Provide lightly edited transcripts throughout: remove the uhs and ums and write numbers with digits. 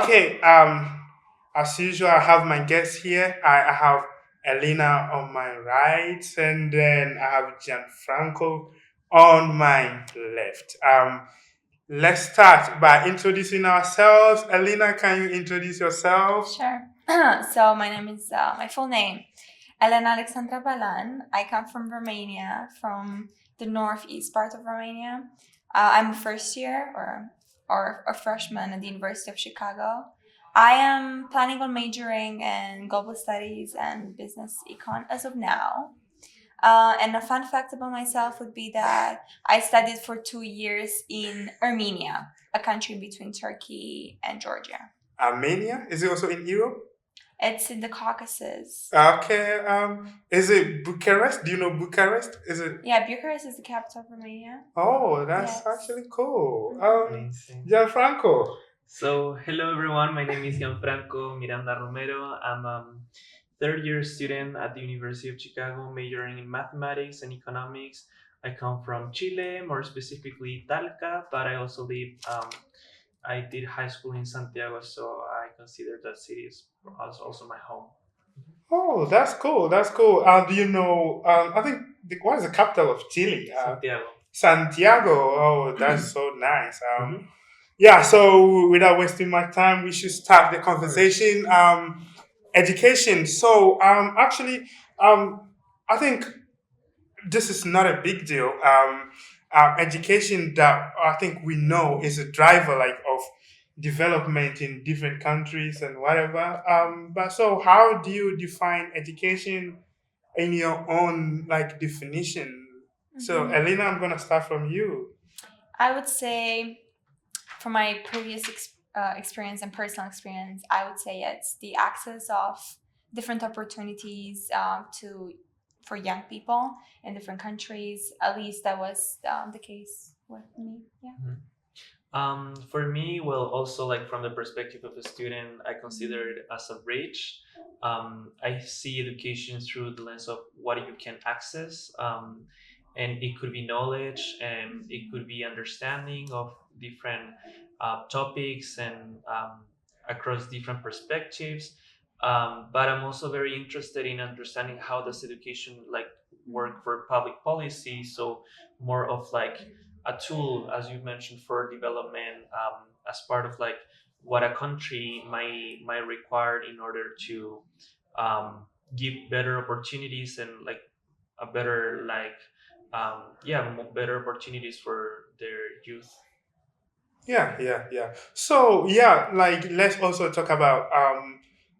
Okay. As usual, I have my guest here. I have Elena on my right, and then I have Gianfranco on my left. Let's start by introducing ourselves. Elena, can you introduce yourself? Sure. So my name is my full name, Elena Alexandra Balan. I come from Romania, from the northeast part of Romania. I'm a first year or a freshman at the University of Chicago. I am planning on majoring in global studies and business econ as of now. And a fun fact about myself would be that I studied for 2 years in Armenia, a country between Turkey and Georgia. Armenia? Is it also in Europe? It's in the Caucasus. Okay. Is it Bucharest? Do you know Bucharest? Is it? Yeah, Bucharest is the capital of Romania. Oh, that's Yes. actually cool. Amazing. Gianfranco. So, hello everyone. My name is Gianfranco Miranda Romero. I'm a third year student at the University of Chicago, majoring in mathematics and economics. I come from Chile, more specifically Talca, but I also live. I did high school in Santiago, so I consider that city as also my home. Oh, that's cool. That's cool. Do you know? I think what is the capital of Chile? Santiago. Santiago. Oh, that's so nice. Mhm. Yeah. So without wasting my time, we should start the conversation. Education. So actually, I think this is not a big deal. Education that I think we know is a driver like of development in different countries and whatever. But so how do you define education in your own like definition? So Elena, I'm gonna start from you. I would say, from my previous experience and personal experience, I would say it's the access of different opportunities to for young people in different countries. At least that was the case with me. Yeah. For me, well, also like from the perspective of a student, I consider it as a bridge. I see education through the lens of what you can access, and it could be knowledge, and it could be understanding of different topics and across different perspectives. But I'm also very interested in understanding how does education like work for public policy. So more of like a tool, as you mentioned, for development, as part of like what a country might require in order to give better opportunities and like a better like better opportunities for their youth. Yeah, yeah, yeah. So yeah, like let's also talk about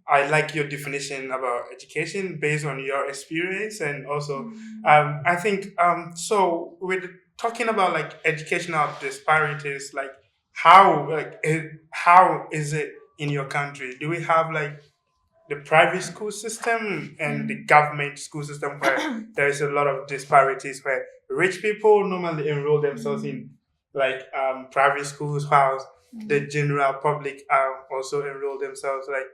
I like your definition about education based on your experience and also I think so with talking about like educational disparities, like how is it in your country? Do we have like the private school system and the government school system where there is a lot of disparities where rich people normally enroll themselves in like private schools while the general public also enroll themselves like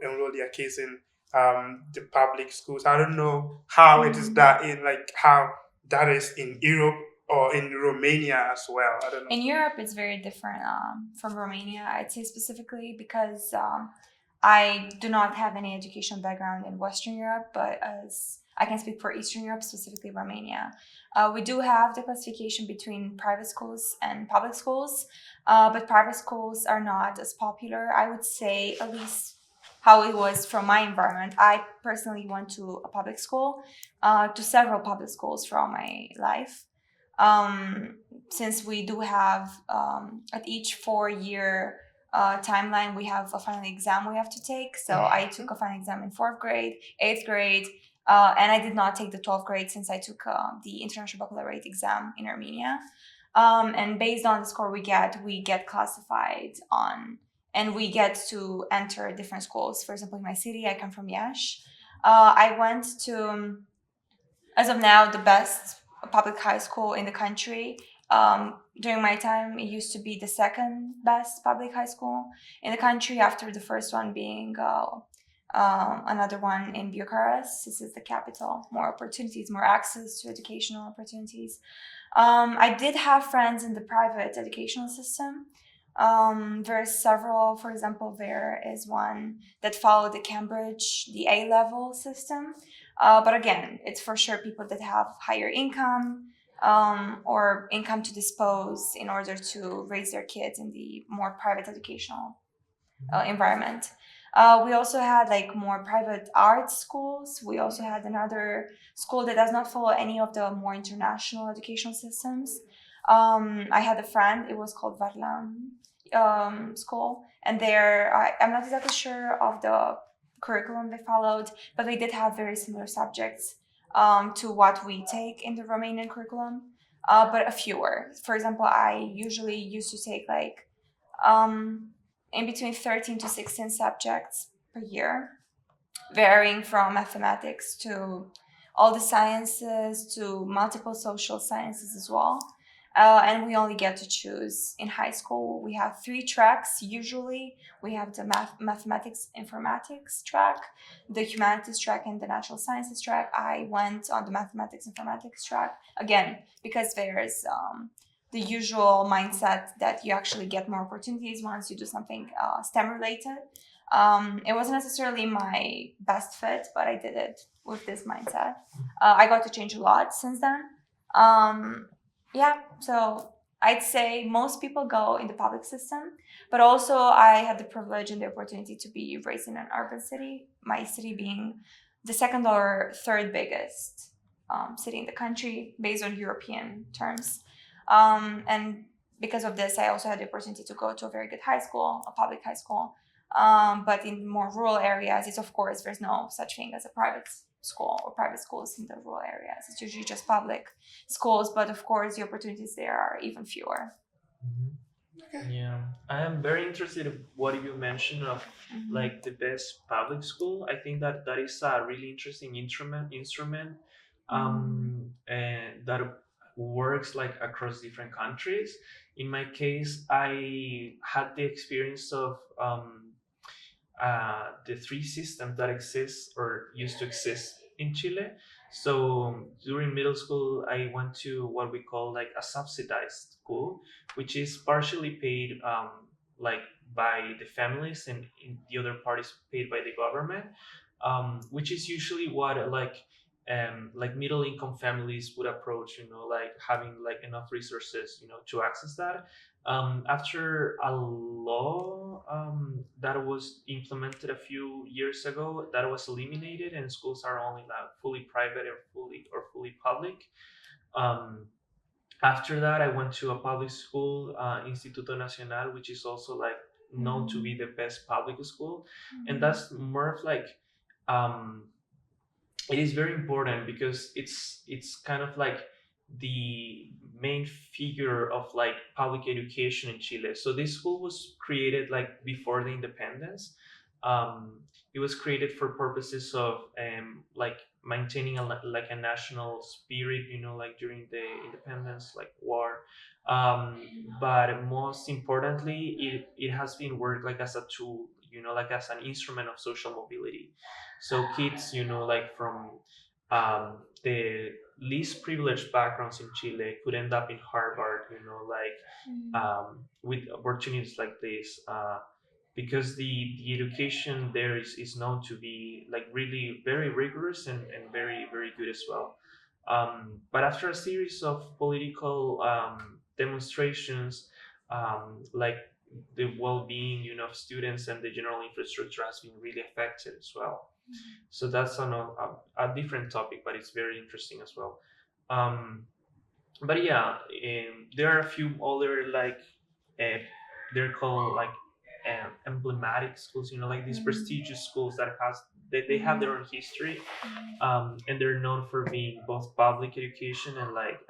enroll their kids in the public schools. I don't know how it is that in like how that is in Europe or in Romania as well. I don't know. In Europe, it's very different from Romania. I'd say specifically because I do not have any education background in Western Europe, but as I can speak for Eastern Europe, specifically Romania. We do have the classification between private schools and public schools, but private schools are not as popular. I would say, at least how it was from my environment. I personally went to a public school, to several public schools throughout my life. Um, since we do have at each 4 year timeline, we have a final exam we have to take. So I took a final exam in fourth grade, eighth grade, and I did not take the 12th grade since I took the International Baccalaureate exam in Armenia. And based on the score we get classified on, and we get to enter different schools. For example, in my city, I come from Yash. I went to, as of now, the best public high school in the country. During my time, it used to be the second best public high school in the country, after the first one being another one in Bucharest. This is the capital. More opportunities, more access to educational opportunities. I did have friends in the private educational system, There's several. For example, there is one that followed the Cambridge, the A level system. But again, it's for sure people that have higher income, or income to dispose in order to raise their kids in the more private educational environment. We also had like more private art schools. We also had another school that does not follow any of the more international educational systems. I had a friend, it was called Varlam school, and I'm not exactly sure of the curriculum they followed, but they did have very similar subjects to what we take in the Romanian curriculum, but a fewer. For example, I usually used to take like um, in between 13 to 16 subjects per year, varying from mathematics to all the sciences to multiple social sciences as well. And we only get to choose in high school. We have three tracks usually. We have the mathematics informatics track, the humanities track, and the natural sciences track. I went on the mathematics informatics track again because there's the usual mindset that you actually get more opportunities once you do something STEM related. It wasn't necessarily my best fit, but I did it with this mindset. I got to change a lot since then. Um, yeah, so I'd say most people go in the public system, but also I had the privilege and the opportunity to be raised in an urban city, my city being the second or third biggest city in the country based on European terms. And because of this, I also had the opportunity to go to a very good high school, a public high school. But in more rural areas, it's of course there's no such thing as a private school or private schools in the rural areas. It's usually just public schools, but of course the opportunities there are even fewer. Mhm. Okay. Yeah, I am very interested in what you mentioned of like the best public school. I think that that is a really interesting instrument and that works like across different countries. In my case, I had the experience of the three systems that exist or used to exist in Chile. So during middle school, I went to what we call like a subsidized school, which is partially paid like by the families and in the other part is paid by the government, which is usually what like middle income families would approach, you know, like having like enough resources, you know, to access that. After a law that was implemented a few years ago, that was eliminated, and schools are only like fully private or fully public. Um, After that, I went to a public school, Instituto Nacional, which is also like known to be the best public school, and that's more of like um, it is very important because it's kind of like the main figure of like public education in Chile. So this school was created like before the independence. Um, it was created for purposes of like maintaining like a national spirit, you know, like during the independence like war. Um, but most importantly, it has been worked like as a tool, you know, like as an instrument of social mobility. So kids, you know, like from the least privileged backgrounds in Chile could end up in Harvard, you know, like with opportunities like this, because the education there is known to be like really very rigorous and very very good as well. But after a series of political demonstrations, like the well-being, you know, of students and the general infrastructure has been really affected as well. So that's on a different topic, but it's very interesting as well. Um, but yeah, there are a few other like uh, they're called like emblematic schools, you know, like these prestigious schools that has they have their own history, and they're known for being both public education and like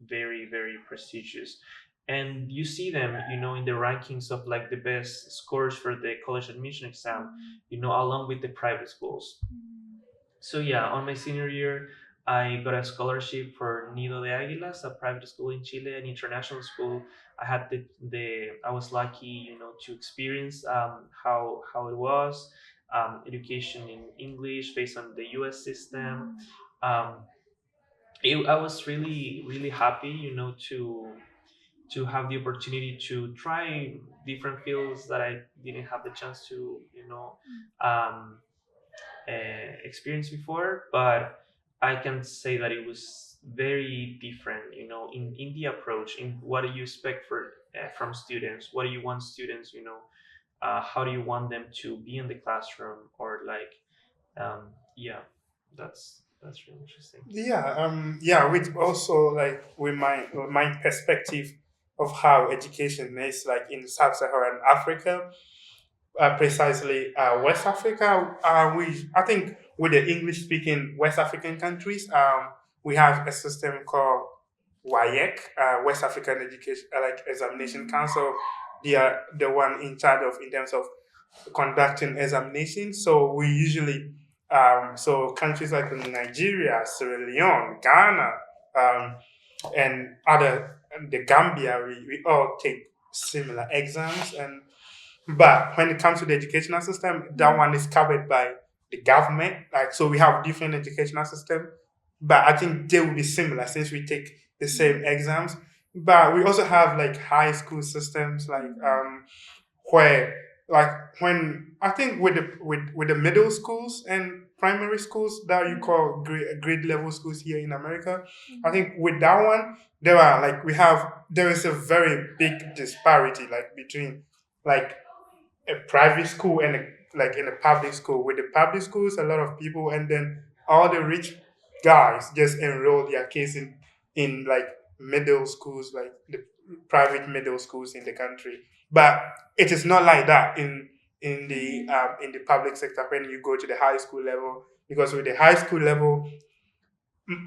very very prestigious. And you see them, you know, in the rankings of like the best scores for the college admission exam, you know, along with the private schools. So yeah, on my senior year, I got a scholarship for Nido de Águilas, a private school in Chile, an international school. I had the I was lucky, you know, to experience how it was, education in English based on the U.S. system. I was really really happy, you know, to have the opportunity to try different fields that I didn't have the chance to, um, experience before. But I can say that it was very different, in the approach, in what do you expect from students, what do you want students, how do you want them to be in the classroom, or like, yeah, that's really interesting. Yeah, which also like with my perspective of how education is like in sub-Saharan Africa, precisely West Africa. We I think with the English-speaking West African countries, we have a system called WAEC, West African Education like Examination Council. They are the one in charge of in terms of conducting examinations. So we usually so countries like Nigeria, Sierra Leone, Ghana, um, and other the Gambia, we all take similar exams. And but when it comes to the educational system, that one is covered by the government. Like so, we have different educational system, but I think they will be similar since we take the same exams. But we also have like high school systems, like where like when I think with the middle schools and primary schools that you call grade level schools here in America, I think with that one there is a very big disparity like between like a private school and like in a public school. With the public schools, a lot of people, and then all the rich guys just enroll their kids in like middle schools, like the private middle schools in the country. But it is not like that in the public sector when you go to the high school level. Because with the high school level,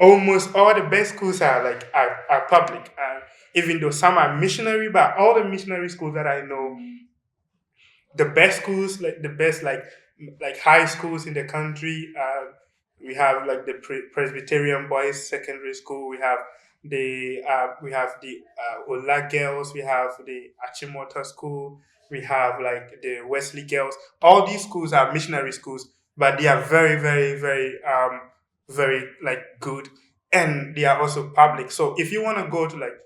almost all the best schools are public. Even though some are missionary, but all the missionary schools that I know, the best schools, like the best like high schools in the country. We have like the Presbyterian Boys Secondary School. We have the Ola Girls. We have the Achimota School. We have like the Wesley Girls. All these schools are missionary schools, but they are very, very, very like good, and they are also public. So if you want to go to like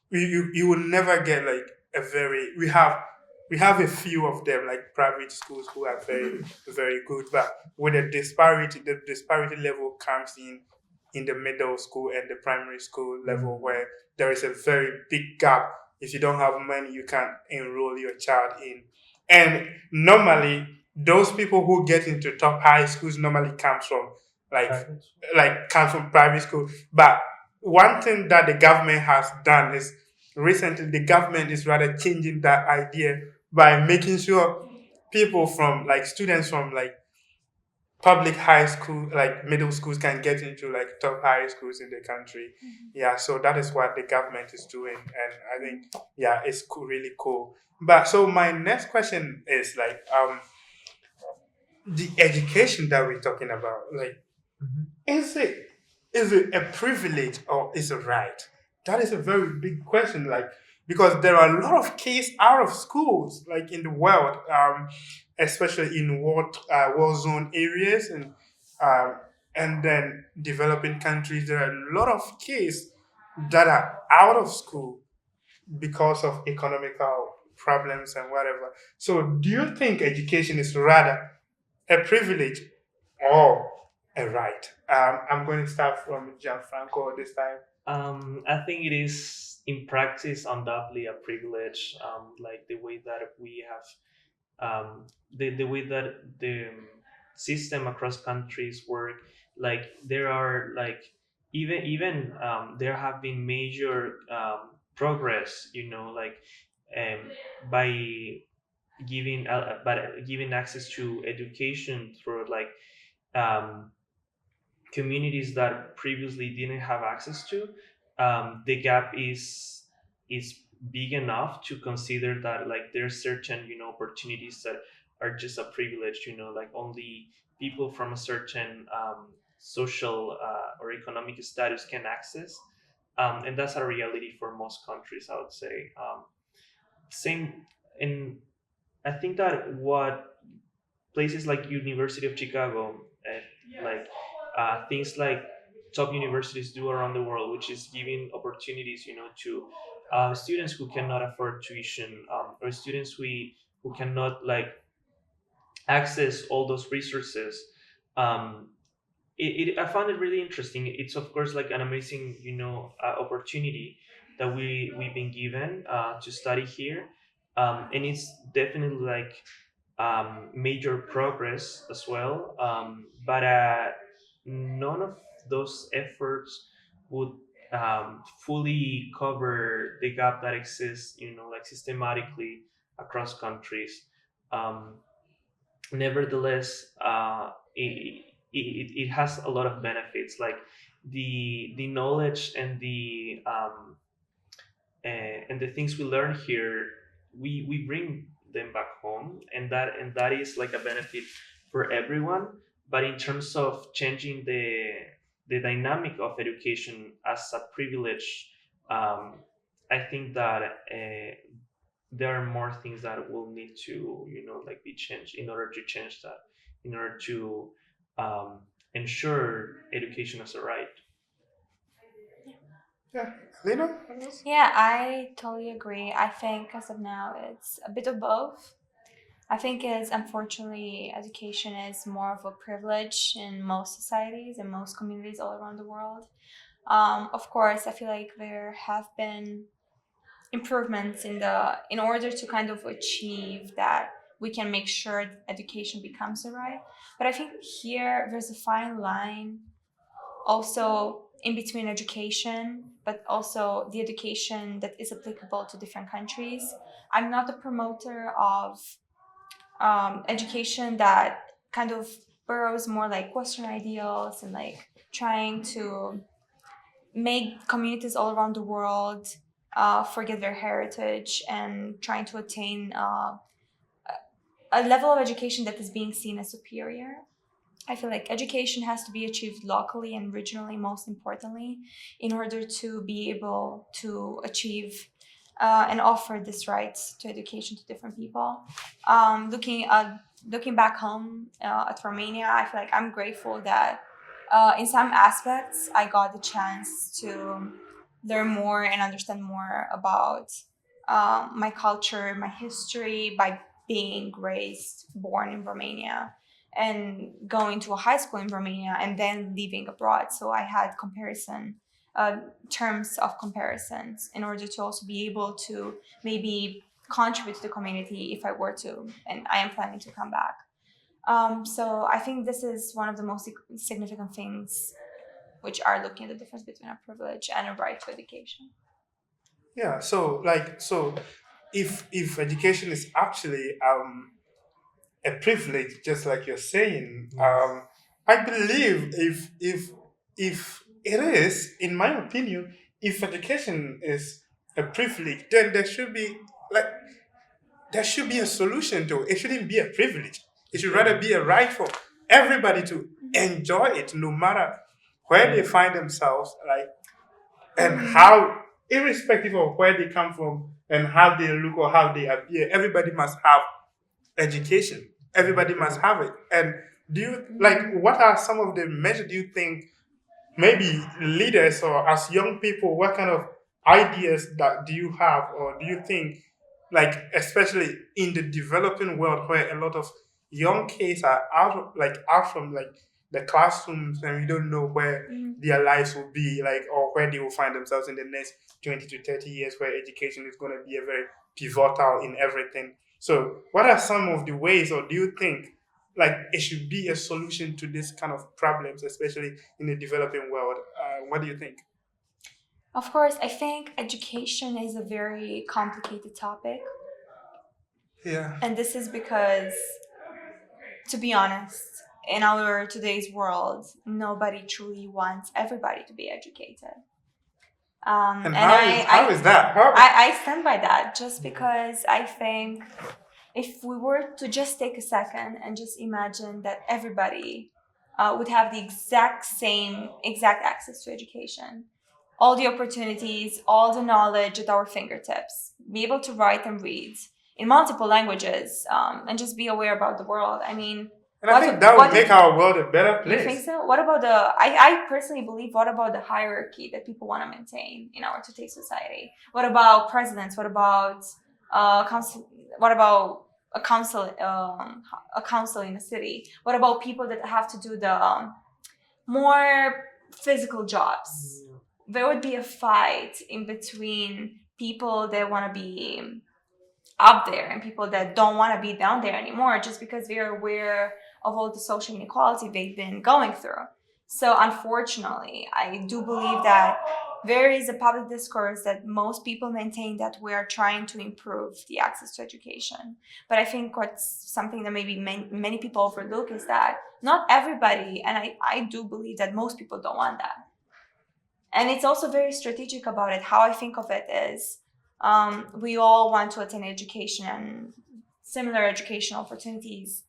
you will never get like a very we have a few of them like private schools who are very very good, but with the disparity level comes in the middle school and the primary school level where there is a very big gap. If you don't have money, you can't enroll your child in. And normally those people who get into top high schools normally comes from like Private. comes from private school. But one thing that the government has done is recently the government is rather changing that idea by making sure people from like students from like public high school like middle schools can get into like top high schools in the country. Yeah, so that is what the government is doing, and I think yeah, it's really cool. But so my next question is like the education that we're talking about, like Mhm. is it is it a privilege or is it right? That is a very big question. Like because there are a lot of kids out of schools, like in the world, especially in war zone areas um, and then developing countries. There are a lot of kids that are out of school because of economical problems and whatever. So, do you think education is rather a privilege or a right? I'm going to start from Gianfranco this time. I think it is in practice undoubtedly a privilege, like the way that we have, the way that the system across countries work. Like there are like even there have been major progress, like um, by giving access to education through like um, communities that previously didn't have access to. The gap is big enough to consider that like there's certain opportunities that are just a privilege, like only people from a certain social or economic status can access, and that's a reality for most countries, I would say. Same in I think that what places like University of Chicago, like things like top universities do around the world, which is giving opportunities, to students who cannot afford tuition, or students who cannot like access all those resources. um, I found it really interesting. It's of course like an amazing, opportunity that we've been given to study here, and it's definitely like major progress as well. But none of those efforts would fully cover the gap that exists, like systematically across countries. Um, Nevertheless, it has a lot of benefits, like the knowledge and the things we learn here, we bring them back home, and that is like a benefit for everyone. But in terms of changing the dynamic of education as a privilege, um, I think that there are more things that will need to, like be changed in order to change that, in order to um, ensure education as a right. Yeah, Lena? Yeah, I totally agree. I think as of now, it's a bit of both. I think is unfortunately education is more of a privilege in most societies and most communities all around the world. Of course, I feel like there have been improvements in order to kind of achieve that we can make sure education becomes a right. But I think here there's a fine line also in between education, but also the education that is applicable to different countries. I'm not a promoter of education that kind of burrows more like Western ideals and like trying to make communities all around the world forget their heritage and trying to attain a level of education that is being seen as superior. I feel like education has to be achieved locally and regionally, most importantly, in order to be able to achieve and offer this right to education to different people. Looking back home at Romania, I feel like I'm grateful that in some aspects I got the chance to learn more and understand more about my culture, my history by being raised, born in Romania and going to a high school in Romania and then living abroad. So I had comparison uh, terms of comparisons in order to also be able to maybe contribute to the community if I were to, and I am planning to come back. So I think this is one of the most significant things which are looking at the difference between a privilege and a right to education. Yeah, so if education is actually a privilege, just like you're saying, Yes. I believe if it is, in my opinion, if education is a privilege, then like there should be a solution to it. It shouldn't be a privilege. It should rather be a right for everybody to enjoy it, no matter where they find themselves, like and how, irrespective of where they come from and how they look or how they appear, everybody must have education. Everybody must have it. And do you like what are some of the measures do you think maybe leaders or as young people, what kind of ideas that do you have or do you think, like especially in the developing world where a lot of young kids are out from like the classrooms and we don't know where their lives will be like or where they will find themselves in the next 20 to 30 years, where education is going to be a very pivotal in everything. So what are some of the ways, or do you think like it should be a solution to this kind of problems, especially in the developing world? What do you think? Of course, I think education is a very complicated topic. Yeah. And this is because, to be honest, in our today's world, nobody truly wants everybody to be educated. And And how is that? How? I stand by that just because I think if we were to just take a second and just imagine that everybody would have the exact access to education, all the opportunities, all the knowledge at our fingertips, be able to write and read in multiple languages, and just be aware about the world. I mean, And I think that would make our world a better You think place. so? What about I personally believe, what about the hierarchy that people want to maintain in our today's society? What about presidents? What about council? What about a council in the city? What about people that have to do the more physical jobs? There would be a fight in between people that want to be up there and people that don't want to be down there anymore, just because they're aware of all the social inequality they've been going through. So unfortunately, I do believe that there is a public discourse that most people maintain that we are trying to improve the access to education. But I think what's something that maybe many people overlook is that not everybody, and I do believe that most people don't want that. And it's also very strategic about it. How I think of it is, we all want to attain education and similar educational opportunities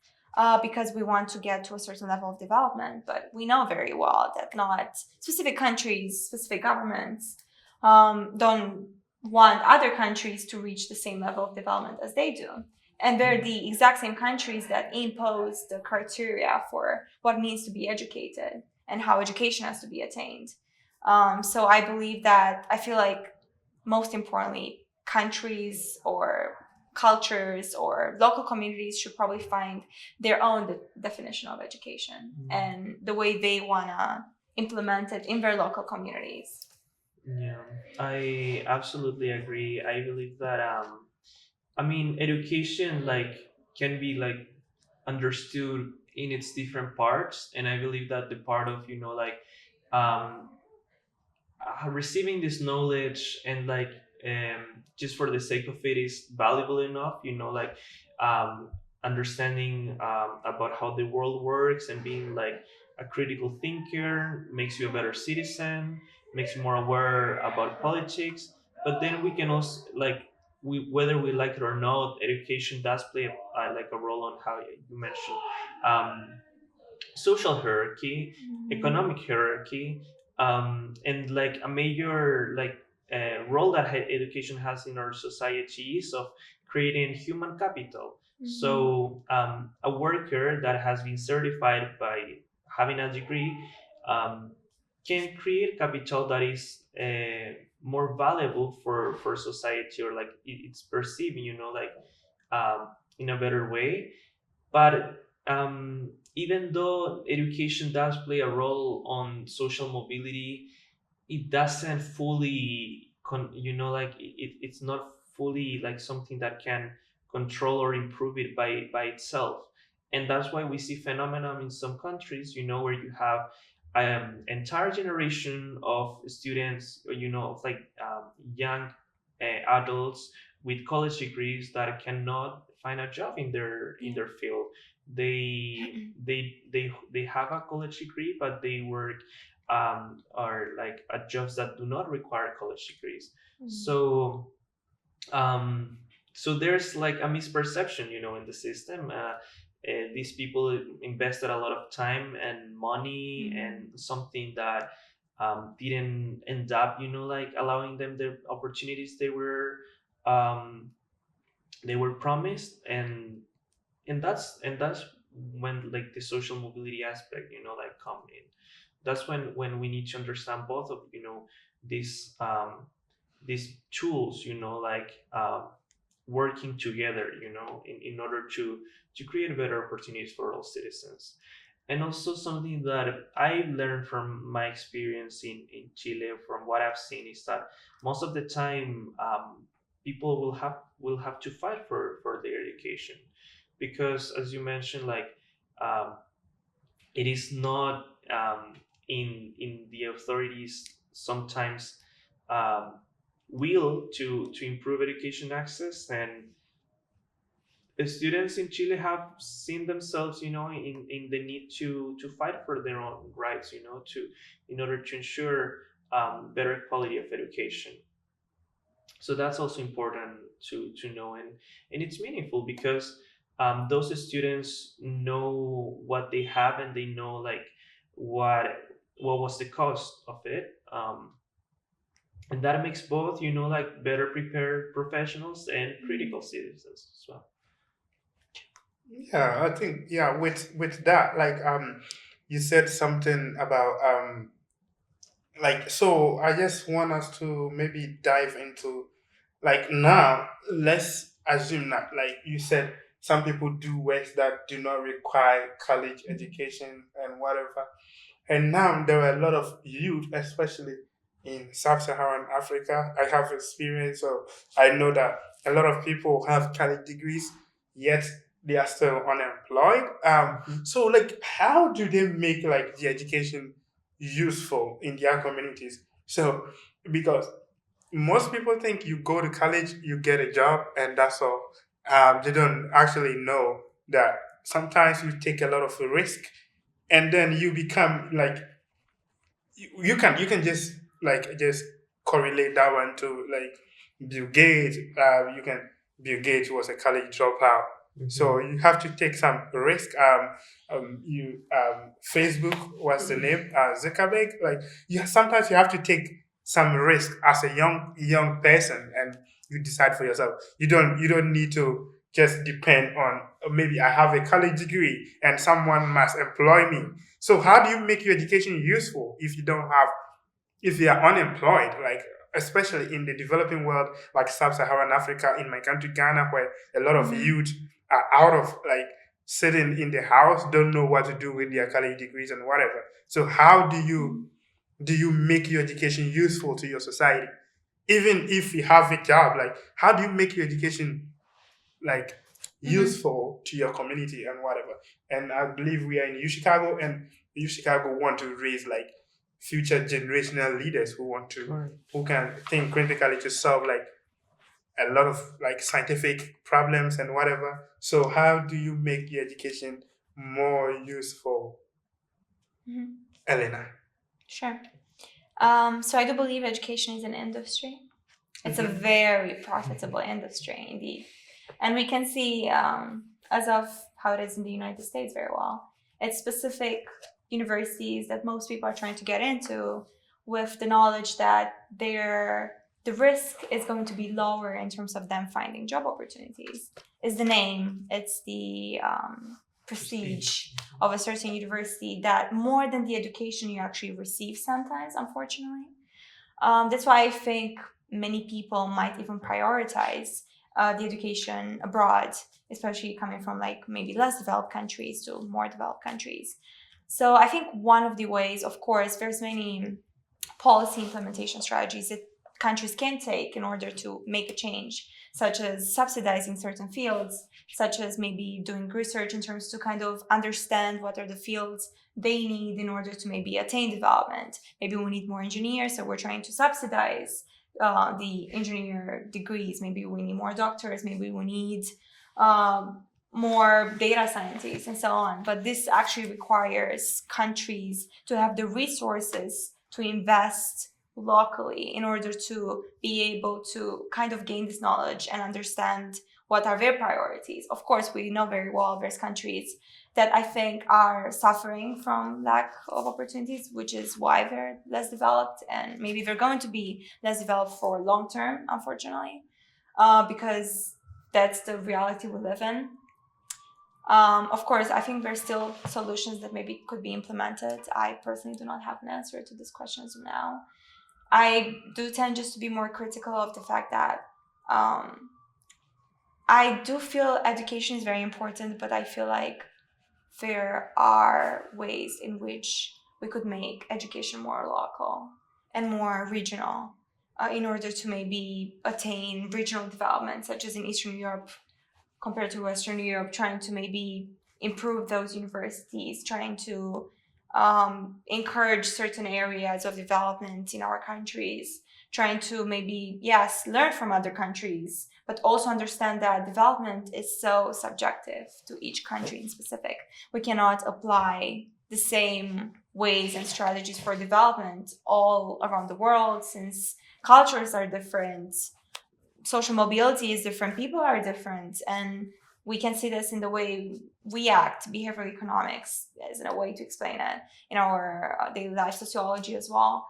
because we want to get to a certain level of development. But we know very well that not specific countries, specific governments don't want other countries to reach the same level of development as they do. And they're the exact same countries that impose the criteria for what means to be educated and how education has to be attained. So I believe that, I feel like, most importantly, countries or cultures or local communities should probably find their own definition of education and the way they want to implement it in their local communities. Yeah, I absolutely agree. I believe that I mean education like can be like understood in its different parts, and I believe that the part of like um receiving this knowledge and like just for the sake of it is valuable enough, like um understanding about how the world works and being like a critical thinker makes you a better citizen, makes you more aware about politics. But then we can also like whether we like it or not, education does play like a role on how you mentioned um, social hierarchy, economic hierarchy, and like a major like role that education has in our society is of creating human capital. So a worker that has been certified by having a degree um, can create capital that is more valuable for society, or like it's perceived, like in a better way. But even though education does play a role on social mobility, it doesn't fully, like it's not fully like something that can control or improve it by itself. And that's why we see phenomenon in some countries, where you have entire generation of students, of like young adults with college degrees that cannot find a job in their field. They have a college degree, but they work are like at jobs that do not require college degrees. So um, so there's like a misperception, in the system. These people invested a lot of time and money and something that didn't end up, like allowing them the opportunities um, they were promised. And that's when like the social mobility aspect, like come in. That's when we need to understand both of these tools, like working together, in order to create better opportunities for all citizens. And also something that I learned from my experience in Chile, from what I've seen, is that most of the time people will have to fight for their education, because as you mentioned, like um, it is not in the authorities sometimes um, will to improve education access. And the students in Chile have seen themselves, in the need to fight for their own rights, to in order to ensure better quality of education. So that's also important to know. And it's meaningful because those students know what they have, and they know like what what was the cost of it. And that makes both, like better prepared professionals and critical citizens as well. Yeah, I think yeah. With that, like you said something about like so. I just want us to maybe dive into like now. Let's assume that like you said, some people do works that do not require college education and whatever. And now there are a lot of youth, especially in sub-Saharan Africa. I have experience, so I know that a lot of people have college degrees, yet they are still unemployed. Mhm. So like, how do they make like the education useful in their communities? So because most people think you go to college, you get a job, and that's all. They don't actually know that sometimes you take a lot of risk and then you become like you can just like just correlate that one to like Bill Gates. You can Bill Gates was a college dropout, so Mhm. you have to take some risk. You Facebook, what's the name? Zuckerberg. Like you sometimes you have to take some risk as a young person, and you decide for yourself. You don't need to just depend on maybe I have a college degree and someone must employ me. So how do you make your education useful if you don't have if you are unemployed, like especially in the developing world like sub-Saharan Africa, in my country Ghana, where a lot of Mm-hmm. youth are out of like sitting in the house, don't know what to do with their college degrees and whatever. So how do you make your education useful to your society? Even if you have a job, like how do you make your education like Mm-hmm. useful to your community and whatever. And I believe we are in U Chicago, and U Chicago want to raise like future generational leaders Right. who can think critically to solve like a lot of like scientific problems and whatever. So how do you make the education more useful, Mm-hmm. Elena? Sure. So I do believe education is an industry. It's a Mm-hmm. very profitable industry indeed. And we can see, as of how it is in the United States very well, it's specific universities that most people are trying to get into with the knowledge that the risk is going to be lower in terms of them finding job opportunities. Is the name, it's the prestige Prestige. of a certain university that more than the education you actually receive sometimes, unfortunately. That's why I think many people might even prioritize the education abroad, especially coming from like maybe less developed countries to more developed countries. So I think one of the ways, of course, there's many policy implementation strategies that countries can take in order to make a change, such as subsidizing certain fields, such as maybe doing research in terms to kind of understand what are the fields they need in order to maybe attain development. Maybe we need more engineers, so we're trying to subsidize the engineer degrees. Maybe we need more doctors. Maybe we need more data scientists and so on. But this actually requires countries to have the resources to invest locally in order to be able to kind of gain this knowledge and understand what are their priorities. Of course, we know very well there's countries that I think are suffering from lack of opportunities, which is why they're less developed, and maybe they're going to be less developed for long term, unfortunately, because that's the reality we live in. Of course, I think there's still solutions that maybe could be implemented. I personally do not have an answer to these questions now. I do tend just to be more critical of the fact that um, I do feel education is very important, but I feel like there are ways in which we could make education more local and more regional in order to maybe attain regional development, such as in Eastern Europe compared to Western Europe, trying to maybe improve those universities, trying to encourage certain areas of development in our countries, trying to maybe, yes, learn from other countries, but also understand that development is so subjective to each country in specific. We cannot apply the same ways and strategies for development all around the world since cultures are different, social mobility is different, people are different, and we can see this in the way we act. Behavioral economics is a way to explain it in our daily life, sociology as well.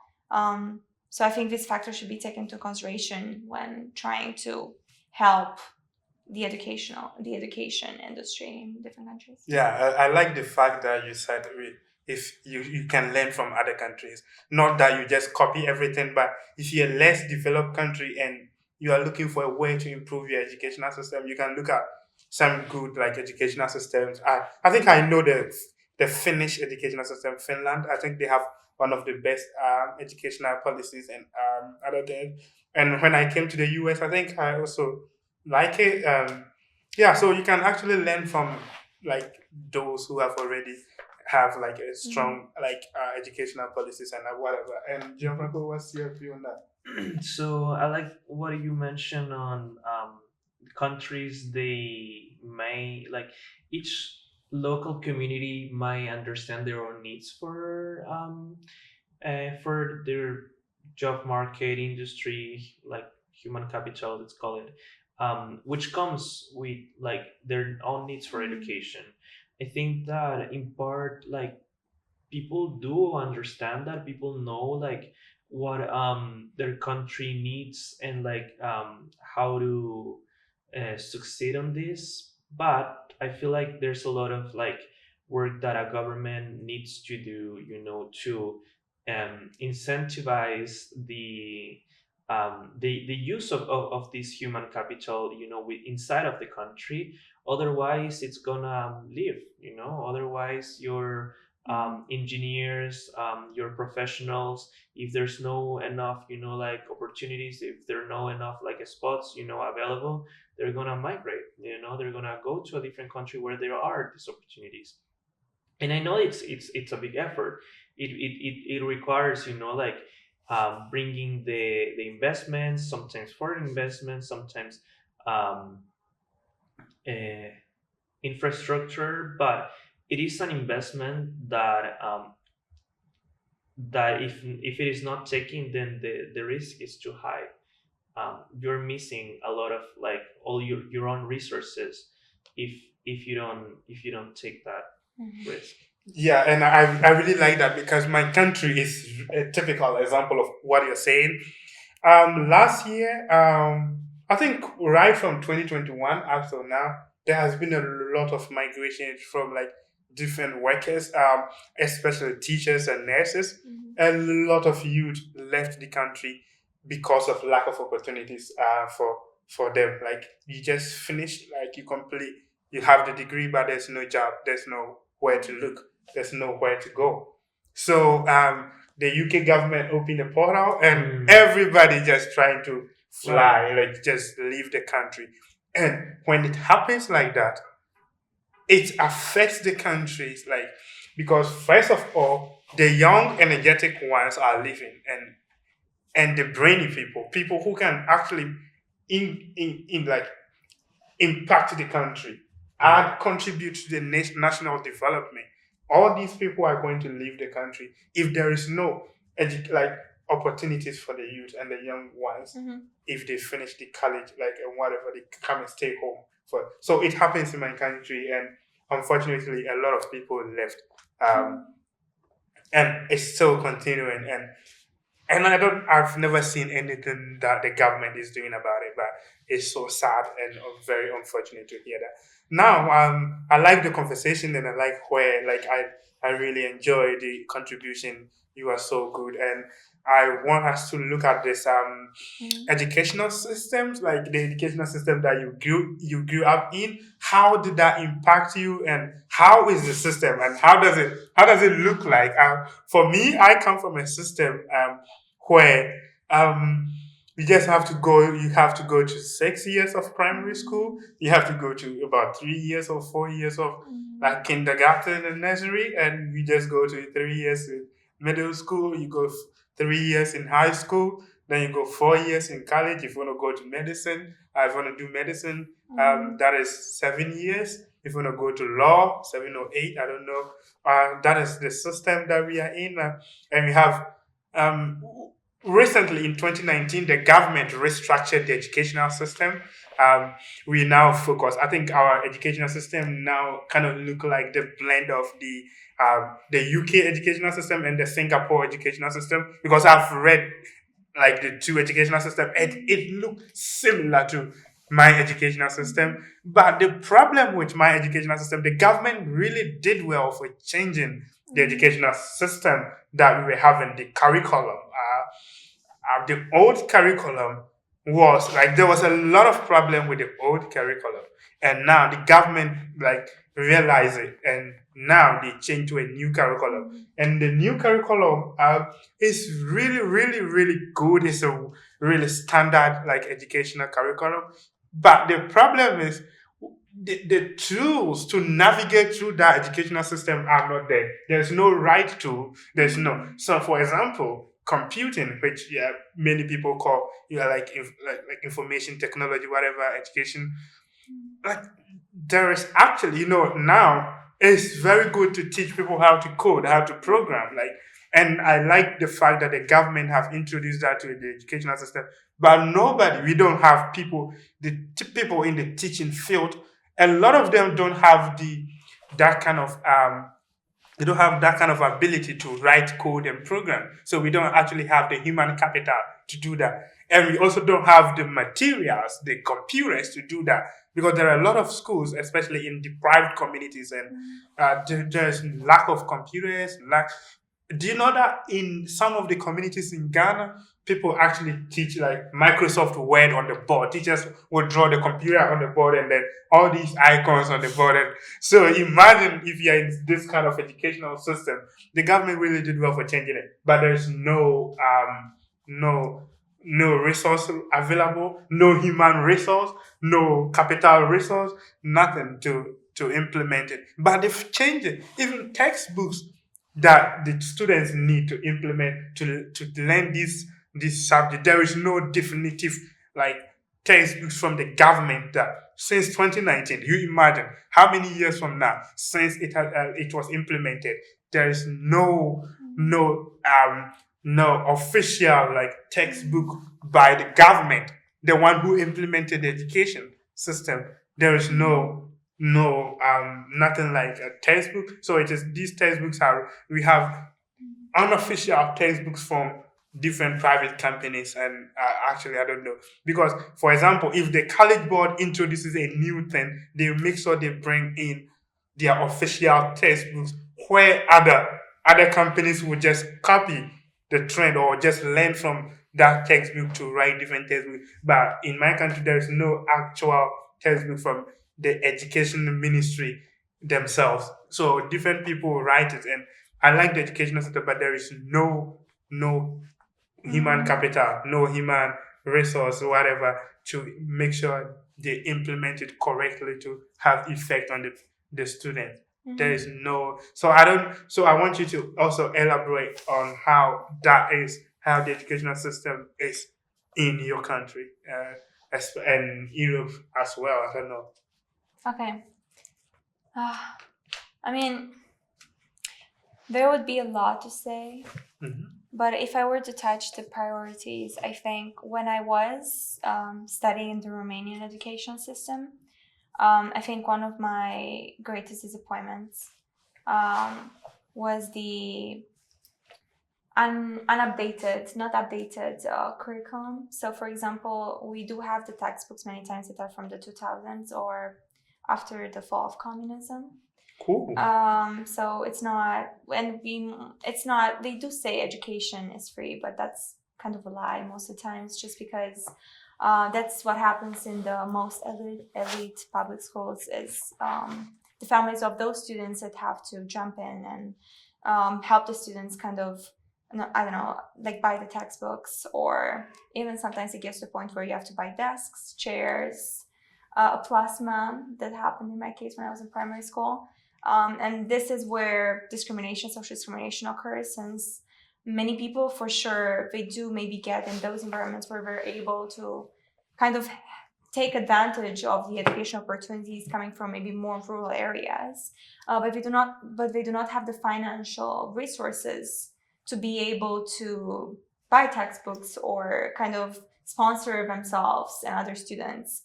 So I think these factors should be taken into consideration when trying to help the education industry in different countries. Yeah, I like the fact that you said if you can learn from other countries, not that you just copy everything, but if you're a less developed country and you are looking for a way to improve your educational system, you can look at some good like educational systems. I think I know the Finnish educational system, Finland. I think they have one of the best educational policies and other things. And when I came to the US, I think I also like it. Yeah, so you can actually learn from like those who have already have like a strong like educational policies and whatever. And Gianfranco, what's your view on that? So I like what you mentioned on countries. They may like each local community might understand their own needs for their job market industry, like human capital, let's call it, which comes with like their own needs for education. I think that in part, like people do understand that people know like what their country needs and like how to succeed on this, but I feel like there's a lot of like work that a government needs to do, to incentivize the use of this human capital, inside of the country. Otherwise it's gonna leave, otherwise your engineers, your professionals, if there's no enough, like opportunities, if there are no enough like spots, available, they're gonna migrate. They're gonna go to a different country where there are these opportunities. And I know it's a big effort. It requires, like bringing the investments, sometimes foreign investments, sometimes um, uh, infrastructure, but it is an investment that if it is not taken, then the risk is too high. You're missing a lot of like all your own resources if if you don't take that risk. Yeah, and I really like that because my country is a typical example of what you're saying. Last year, I think right from 2021 up till now, there has been a lot of migration from like different workers, especially teachers and nurses. A lot of youth left the country because of lack of opportunities for them. Like you just finished, like you complete, you have the degree, but there's no job, there's no where to look, there's nowhere to go. So the UK government opened a portal and everybody just trying to fly, like just leave the country. And when it happens like that, it affects the countries, like because first of all, the young, energetic ones are leaving, and the brainy people who can actually in like impact the country and contribute to the national development. All these people are going to leave the country if there is no like opportunities for the youth and the young ones. If they finish the college, like and whatever, they come and stay home for. So it happens in my country, and unfortunately, a lot of people left, and it's still continuing. And I've never seen anything that the government is doing about it, but it's so sad and very unfortunate to hear that. Now, I like the conversation and I like where, like, I really enjoy the contribution. You are so good. And I want us to look at this educational systems, like the educational system that you grew up in. How did that impact you, and how is the system, and how does it look like? For me, I come from a system where you just have to go. You have to go to 6 years of primary school. You have to go to about 3 years or 4 years of like kindergarten and nursery, and you just go to 3 years in middle school. You go 3 years in high school. Then you go 4 years in college if you want to go to medicine. If you want to do medicine, that is 7 years. If you want to go to law, 7 or 8, I don't know. That is the system that we are in, and we have um, recently in 2019, the government restructured the educational system. We now focus. I think our educational system now kind of look like the blend of the UK educational system and the Singapore educational system, because I've read like the two educational system, and it looked similar to my educational system. But the problem with my educational system, the government really did well for changing the educational system that we were having, the curriculum. The old curriculum was like there was a lot of problem with the old curriculum, and now the government like realized it, and now they changed to a new curriculum, and the new curriculum is really really really good. It's a really standard like educational curriculum, but the problem is the tools to navigate through that educational system are not there. There's no right tool. There's no. So, for example, computing, which many people call like information technology, whatever education, like there is actually now it's very good to teach people how to code, how to program, like. And I like the fact that the government have introduced that to the educational system, but we don't have people, people in the teaching field. A lot of them don't have that kind of they don't have that kind of ability to write code and program. So we don't actually have the human capital to do that. And we also don't have the materials, the computers to do that. Because there are a lot of schools, especially in deprived communities, and there's lack of computers. Do you know that in some of the communities in Ghana, people actually teach like Microsoft Word on the board? Teachers will draw the computer on the board and then all these icons on the board. And so imagine if you're in this kind of educational system. The government really did well for changing it, but there's no resource available, no human resource, no capital resource, nothing to implement it. But they've changed it. Even textbooks that the students need to implement to learn this subject. There is no definitive like textbooks from the government that since 2019. You imagine how many years from now since it was implemented. There is no official like textbook by the government, the one who implemented the education system. There is nothing like a textbook. So it is these textbooks we have unofficial textbooks from different private companies, and actually I don't know, because for example, if the college board introduces a new thing, they make sure they bring in their official textbooks, where other companies would just copy the trend or just learn from that textbook to write different textbooks. But in my country, there is no actual textbook from the education ministry themselves. So different people write it, and I like the educational system, but there is no human capital, no human resource, whatever, to make sure they implement it correctly to have effect on the student. There is no. So I want you to also elaborate on how the educational system is in your country, and Europe as well. I don't know. Okay. I mean, there would be a lot to say, but if I were to touch the priorities, I think when I was studying in the Romanian education system, I think one of my greatest disappointments was the not updated curriculum. So, for example, we do have the textbooks many times that are from the 2000s or after the fall of communism. Cool. So it's not, they do say education is free, but that's kind of a lie most of the times, just because that's what happens in the most elite public schools is the families of those students that have to jump in and help the students kind of, I don't know, like buy the textbooks, or even sometimes it gets to the point where you have to buy desks, chairs, a plasma. That happened in my case when I was in primary school. And this is where social discrimination occurs, since many people, for sure, they do maybe get in those environments where they're able to kind of take advantage of the educational opportunities coming from maybe more rural areas, but they do not have the financial resources to be able to buy textbooks or kind of sponsor themselves and other students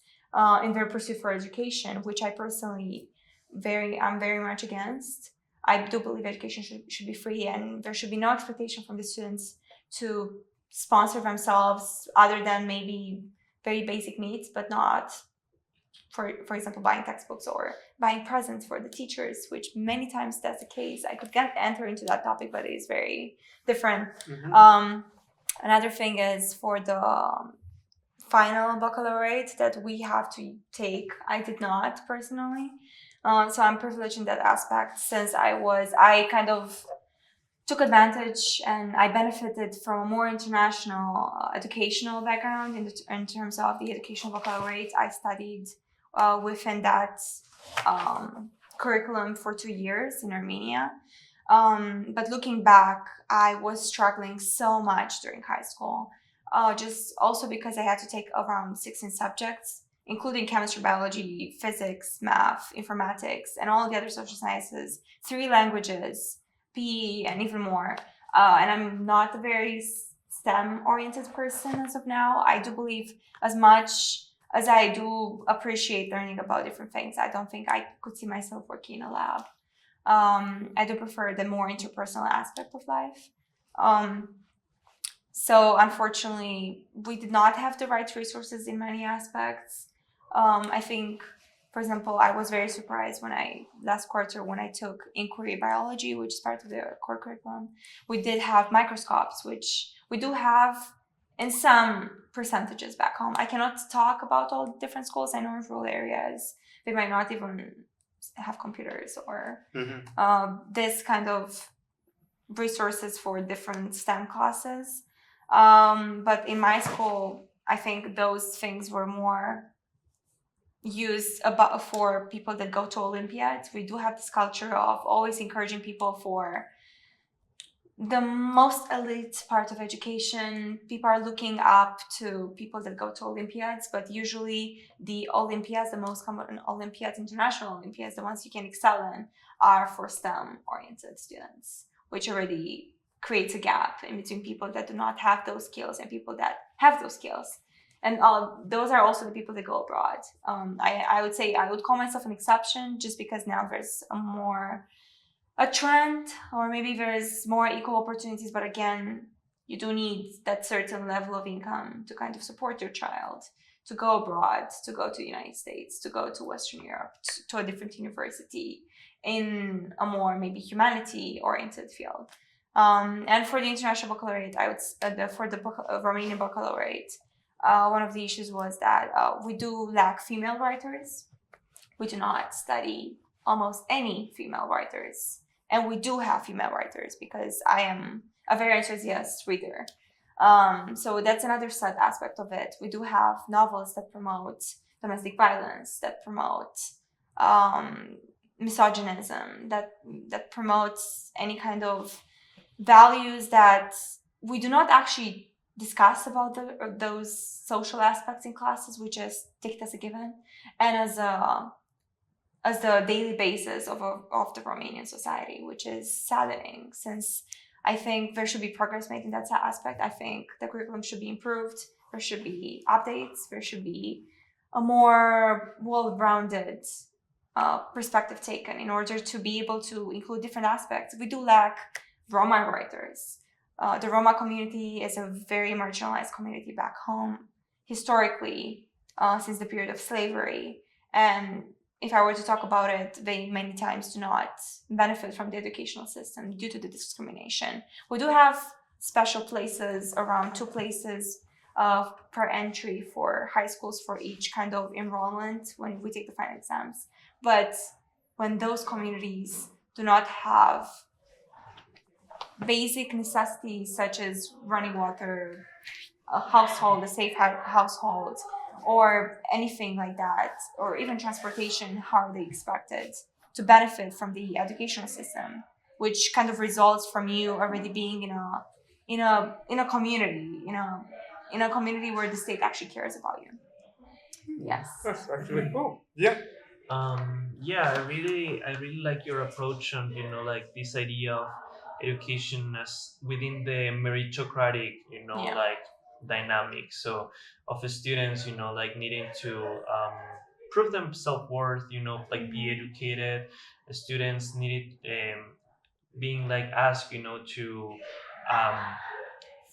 in their pursuit for education, which I personally I'm very much against. I do believe education should be free, and there should be no expectation from the students to sponsor themselves other than maybe very basic needs, but not for example, buying textbooks or buying presents for the teachers, which many times that's the case. I could get enter into that topic, but it is very different. Another thing is for the final baccalaureate that we have to take. I did not personally, so I'm privileged in that aspect since I kind of took advantage and I benefited from a more international educational background in terms of the educational baccalaureate. I studied within that curriculum for 2 years in Armenia. But looking back, I was struggling so much during high school, just also because I had to take around 16 subjects, including chemistry, biology, physics, math, informatics, and all the other social sciences, 3 languages, PE, and even more. And I'm not a very STEM-oriented person as of now. I do believe as much as I do appreciate learning about different things, I don't think I could see myself working in a lab. I do prefer the more interpersonal aspect of life. So unfortunately, we did not have the right resources in many aspects. I think, for example, I was very surprised last quarter when I took inquiry biology, which is part of the core curriculum. We did have microscopes, which we do have in some percentages back home. I cannot talk about all different schools. I know in rural areas they might not even have computers or this kind of resources for different STEM classes. But in my school, I think those things were more used about for people that go to Olympiads. We do have this culture of always encouraging people for the most elite part of education. People are looking up to people that go to Olympiads, but usually the Olympiads, the most common Olympiads, international Olympiads, the ones you can excel in, are for STEM-oriented students, which already creates a gap in between people that do not have those skills and people that have those skills. And those are also the people that go abroad. I would say I would call myself an exception just because now there's a trend, or maybe there's more equal opportunities, but again, you do need that certain level of income to kind of support your child, to go abroad, to go to the United States, to go to Western Europe, to a different university in a more maybe humanity-oriented field. And for the international baccalaureate, for the Romanian baccalaureate, one of the issues was that we do lack female writers. We do not study almost any female writers. And we do have female writers because I am a very enthusiastic reader. So that's another sad aspect of it. We do have novels that promote domestic violence, that promote misogynism, that promotes any kind of values that we do not actually discuss about those social aspects in classes. We just take it as a given and as the daily basis of the Romanian society, which is saddening, since I think there should be progress made in that aspect. I think the curriculum should be improved. There should be updates. There should be a more well-rounded perspective taken in order to be able to include different aspects. We do lack Roma writers. The Roma community is a very marginalized community back home, historically, since the period of slavery. And if I were to talk about it, they many times do not benefit from the educational system due to the discrimination. We do have special places, around 2 places per entry for high schools for each kind of enrollment when we take the final exams. But when those communities do not have basic necessities such as running water, a safe household, or anything like that, or even transportation, how are they expected to benefit from the educational system, which kind of results from you already being in a community, in a community where the state actually cares about you. Yes. That's actually cool. Yeah. Yeah, I really like your approach on like this idea of education as within the meritocratic Yeah. like dynamic. So of the students like needing to prove them self-worth, like be educated. The students needed being like asked to um,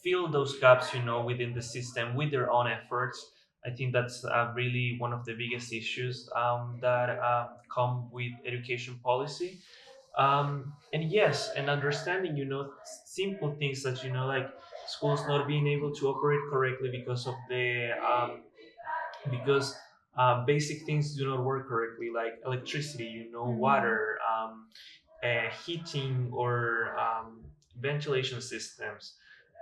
fill those gaps within the system with their own efforts. I think that's really one of the biggest issues that come with education policy. And yes, and understanding, simple things that, like schools not being able to operate correctly because of the because basic things do not work correctly, like electricity, Mm-hmm. water, heating, or ventilation systems.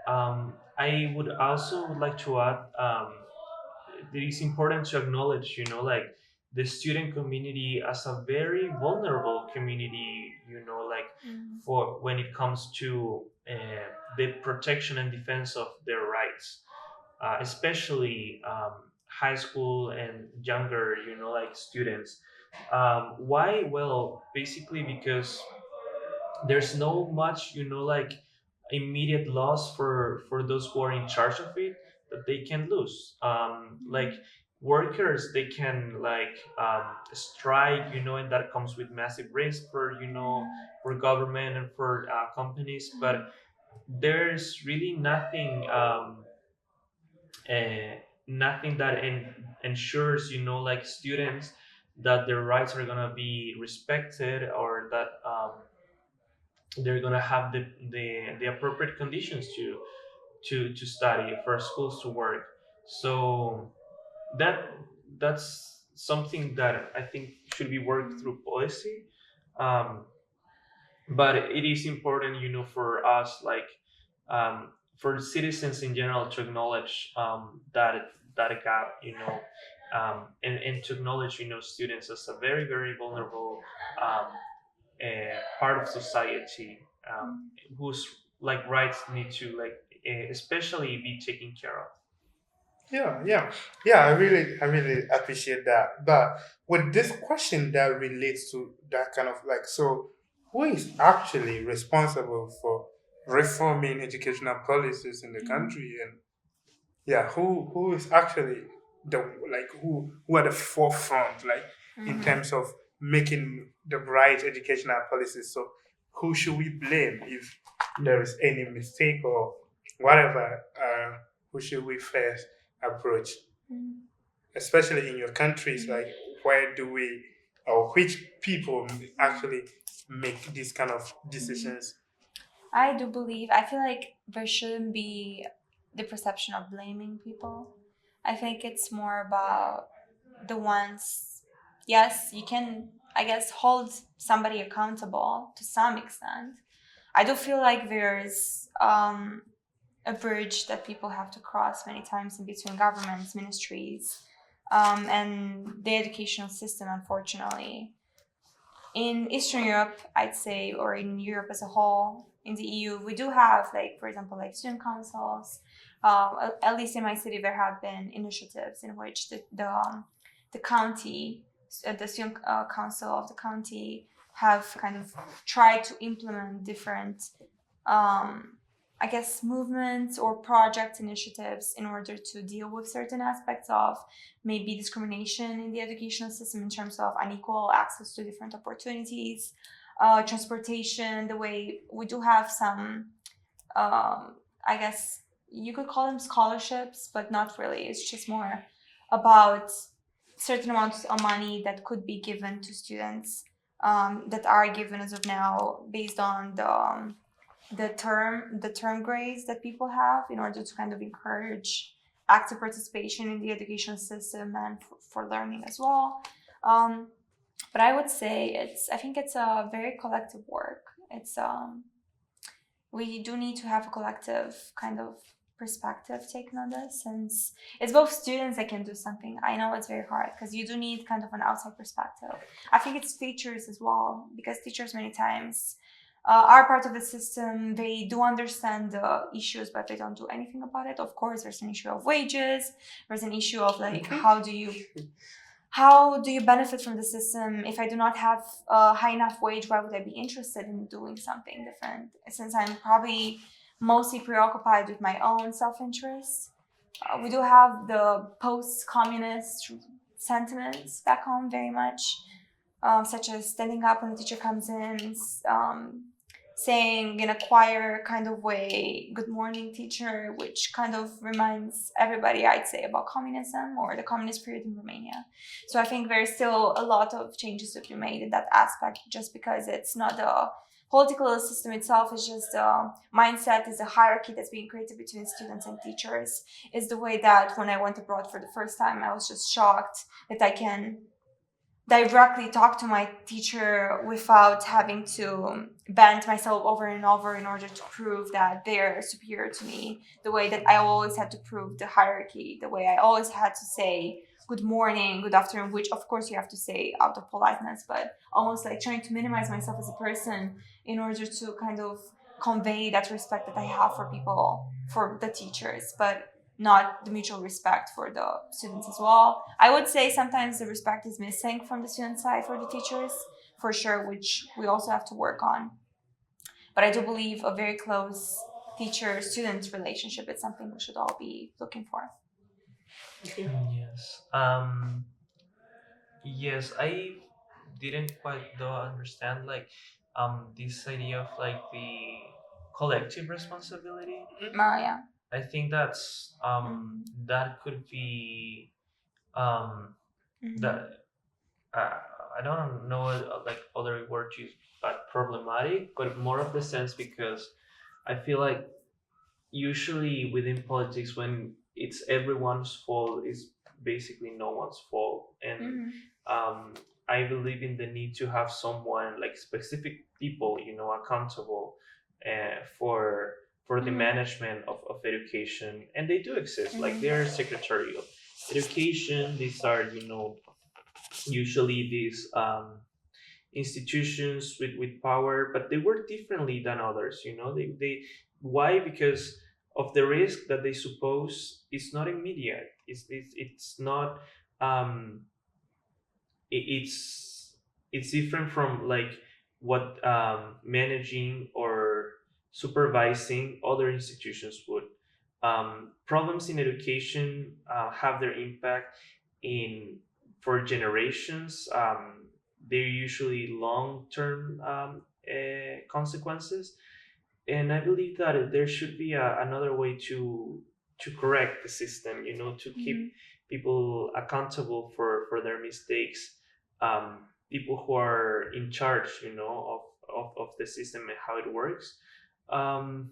I would also like to add, it is important to acknowledge, like the student community as a very vulnerable community, like for when it comes to the protection and defense of their rights, especially high school and younger, like students. Why? Well, basically because there's no much, like immediate loss for those who are in charge of it that they can lose. Like workers, they can like strike, and that comes with massive risk for, for government and for companies. But there's really nothing that ensures, like students, that their rights are gonna be respected, or that they're gonna have the appropriate conditions to study, for schools to work. So that that's something that I think should be worked through policy. Um, but it is important, for us, like for citizens in general, to acknowledge that gap, and to acknowledge, students as a very, very vulnerable um, part of society, whose like rights need to, like especially be taken care of. Yeah, yeah, yeah. I really appreciate that. But with this question that relates to that kind of like, so who is actually responsible for reforming educational policies in the country, and yeah, who is actually the like who are the forefront, like in terms of making the right educational policies? So who should we blame if there is any mistake or whatever? Who should we first approach, especially in your countries? Like, where do we, or which people actually make these kind of decisions? I do believe, I feel like there shouldn't be the perception of blaming people. I think it's more about the ones, yes, you can, I guess, hold somebody accountable to some extent. I do feel like there's a bridge that people have to cross many times in between governments, ministries, and the educational system, unfortunately. In Eastern Europe, I'd say, or in Europe as a whole, in the EU, we do have, like, for example, like student councils. At least in my city, there have been initiatives in which the county, the student council of the county, have kind of tried to implement different, I guess, movements or project initiatives in order to deal with certain aspects of maybe discrimination in the educational system in terms of unequal access to different opportunities, transportation, the way we do have some, I guess you could call them scholarships, but not really. It's just more about certain amounts of money that could be given to students, that are given as of now based on the term grades that people have in order to kind of encourage active participation in the education system and for learning as well. Um, but I would say I think it's a very collective work. It's we do need to have a collective kind of perspective taken on this, since it's both students that can do something. I know it's very hard because you do need kind of an outside perspective. I think it's teachers as well, because teachers many times are part of the system. They do understand the issues, but they don't do anything about it. Of course, there's an issue of wages. There's an issue of like how do you benefit from the system? If I do not have a high enough wage, why would I be interested in doing something different? Since I'm probably mostly preoccupied with my own self-interest. We do have the post-communist sentiments back home very much, such as standing up when the teacher comes in, saying in a choir kind of way, "Good morning, teacher," which kind of reminds everybody, I'd say, about communism or the communist period in Romania. So I think there's still a lot of changes to be made in that aspect, just because it's not the political system itself, is just the mindset, is a hierarchy that's being created between students and teachers. Is the way that when I went abroad for the first time, I was just shocked that I can directly talk to my teacher without having to bend myself over and over in order to prove that they're superior to me. The way that I always had to prove the hierarchy, the way I always had to say good morning, good afternoon, which of course you have to say out of politeness, but almost like trying to minimize myself as a person in order to kind of convey that respect that I have for people, for the teachers, but not the mutual respect for the students as well. I would say sometimes the respect is missing from the student side for the teachers, for sure, which we also have to work on. But I do believe a very close teacher-student relationship is something we should all be looking for. Yes. Yes, I didn't quite though understand like this idea of like the collective responsibility. Yeah. I think that's that could be um that I don't know like other word to use, but problematic, but more of the sense because I feel like usually within politics when it's everyone's fault is basically no one's fault, and um, I believe in the need to have someone like specific people accountable for the management of education, and they do exist, like they're secretary of education. These are usually these institutions with power, but they work differently than others. They why? Because of the risk that they suppose is not immediate. It's not. Um, it's different from like what managing or supervising other institutions would. Problems in education have their impact in for generations. They're usually long-term consequences, and I believe that there should be another way to correct the system. To keep people accountable for their mistakes. People who are in charge, of the system and how it works. Um,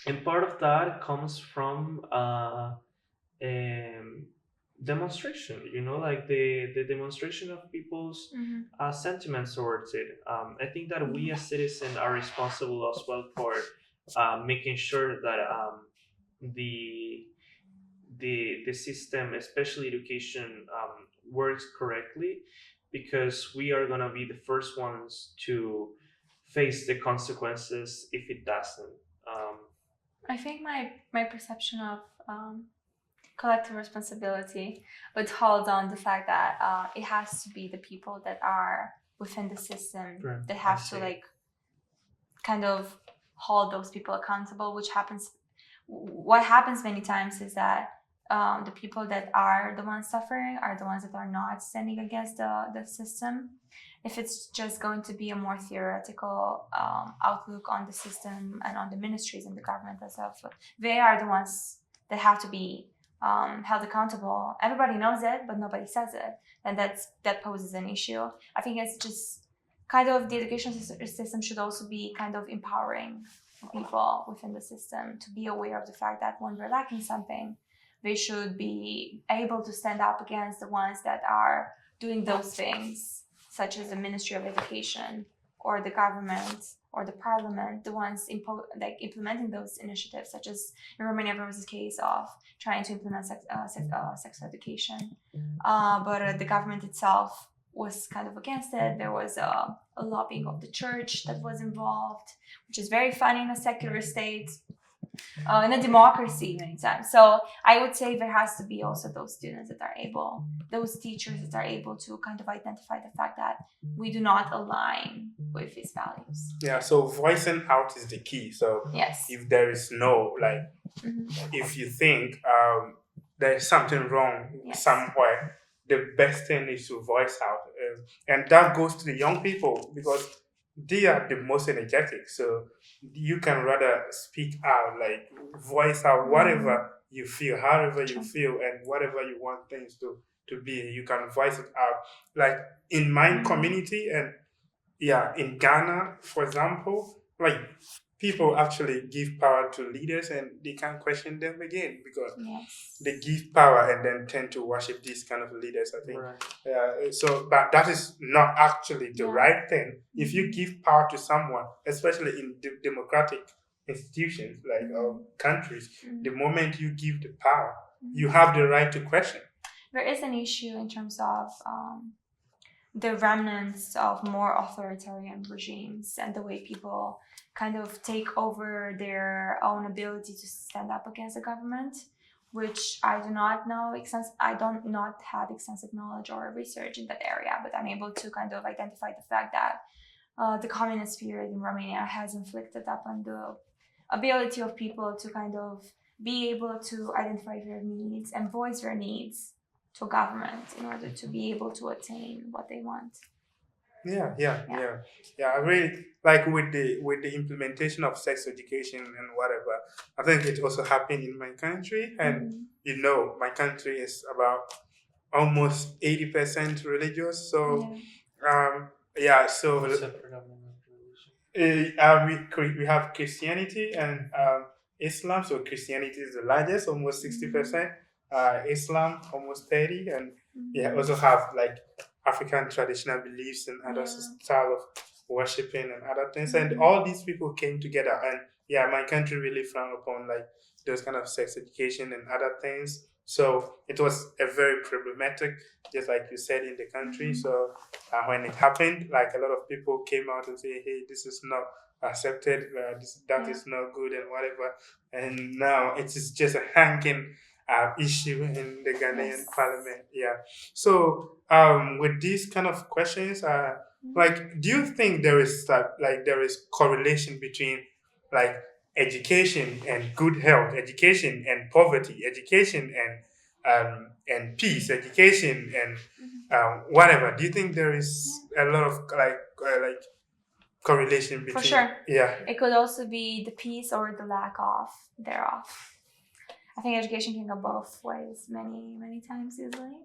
and part of that comes from um, demonstration. Like the demonstration of people's sentiments towards it. I think that we as citizens are responsible as well for making sure that the the system, especially education, works correctly, because we are gonna be the first ones to face the consequences if it doesn't. Um, I think my perception of collective responsibility would hold on the fact that it has to be the people that are within the system Right, that I have to see. like kind of hold those people accountable, which happens. What happens many times is that the people that are the ones suffering are the ones that are not standing against the system. If it's just going to be a more theoretical outlook on the system and on the ministries and the government itself, they are the ones that have to be held accountable. Everybody knows it, but nobody says it, and that poses an issue. I think it's just kind of the education system should also be kind of empowering people within the system to be aware of the fact that when they're lacking something, they should be able to stand up against the ones that are doing those things, such as the Ministry of Education or the government or the parliament, the ones implementing those initiatives, such as in Romania there was a case of trying to implement sex education, but the government itself was kind of against it. There was a lobbying of the church that was involved, which is very funny in a secular state, in a democracy many times. So I would say there has to be also those students that are able, those teachers that are able to kind of identify the fact that we do not align with these values. Yeah, so voicing out is the key. So Yes. if there is no, like, if you think there's something wrong Yes. somewhere, the best thing is to voice out. And that goes to the young people, because they are the most energetic. So you can rather speak out, like voice out whatever you feel, however you True. feel, and whatever you want things to be. You can voice it out. Like in my community, and yeah, in Ghana, for example, like people actually give power to leaders and they can't question them again because Yes. they give power and then tend to worship these kind of leaders. I think Right. so, but that is not actually the Yeah. right thing. If you give power to someone, especially in democratic institutions like countries, the moment you give the power, you have the right to question. There is an issue in terms of the remnants of more authoritarian regimes and the way people kind of take over their own ability to stand up against the government, which I do not know I don't not have extensive knowledge or research in that area, but I'm able to kind of identify the fact that the communist period in Romania has inflicted upon the ability of people to kind of be able to identify their needs and voice their needs to government in order to be able to attain what they want. Yeah. I really like with the implementation of sex education and whatever. I think it also happened in my country, and you know, my country is about almost 80% religious. So, yeah. So What's the predominant religion? we have Christianity and Islam. So Christianity is the largest, almost 60%. Islam almost 30, and yeah, also have like African traditional beliefs and other style of worshiping and other things. And all these people came together, and yeah, my country really frowned upon like those kind of sex education and other things. So it was a very problematic, just like you said, in the country. So when it happened, like a lot of people came out and say, "Hey, this is not accepted. That is not good, and whatever." And now it is just a hanging issue in the Ghanaian parliament. Yeah. So with these kind of questions, like, do you think there is like there is correlation between like education and good health, education and poverty, education and peace, education and whatever? Do you think there is a lot of like correlation between? For sure. Yeah. It could also be the peace or the lack of thereof. I think education can go both ways many times easily.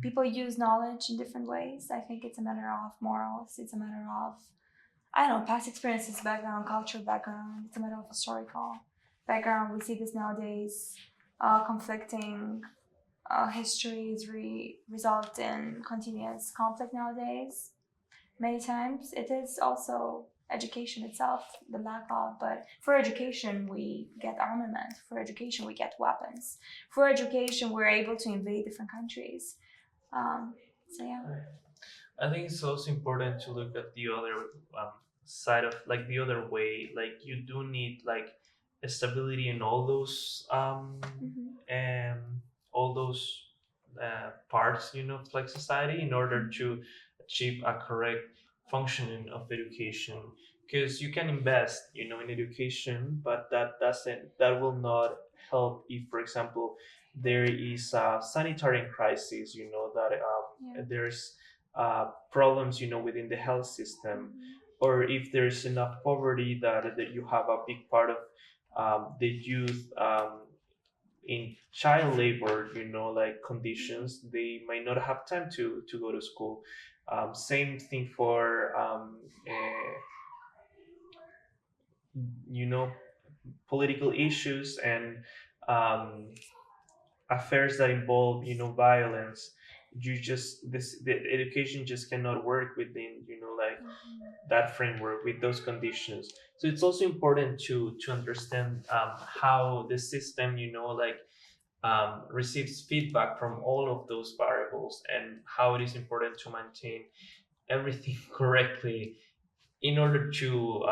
People use knowledge in different ways. I think it's a matter of morals. It's a matter of, I don't know, past experiences, background, cultural background. It's a matter of historical background. We see this nowadays. Conflicting histories result in continuous conflict nowadays. Many times it is also education itself, the lack of, but for education we get armament, for education we get weapons, for education we're able to invade different countries. So yeah. I think it's also important to look at the other side of like the other way. Like you do need like stability in all those parts, you know, of like society in order to achieve a correct functioning of education. Because you can invest, you know, in education, but that will not help if, for example, there is a sanitary crisis, you know, that there's problems, you know, within the health system, or if there's enough poverty that you have a big part of the youth in child labor, you know, like conditions, they might not have time to go to school. Same thing for you know, political issues and um, affairs that involve, you know, violence. The education just cannot work within, you know, like that framework with those conditions. So it's also important to understand how the system, you know, like receives feedback from all of those variables, and how it is important to maintain everything correctly in order to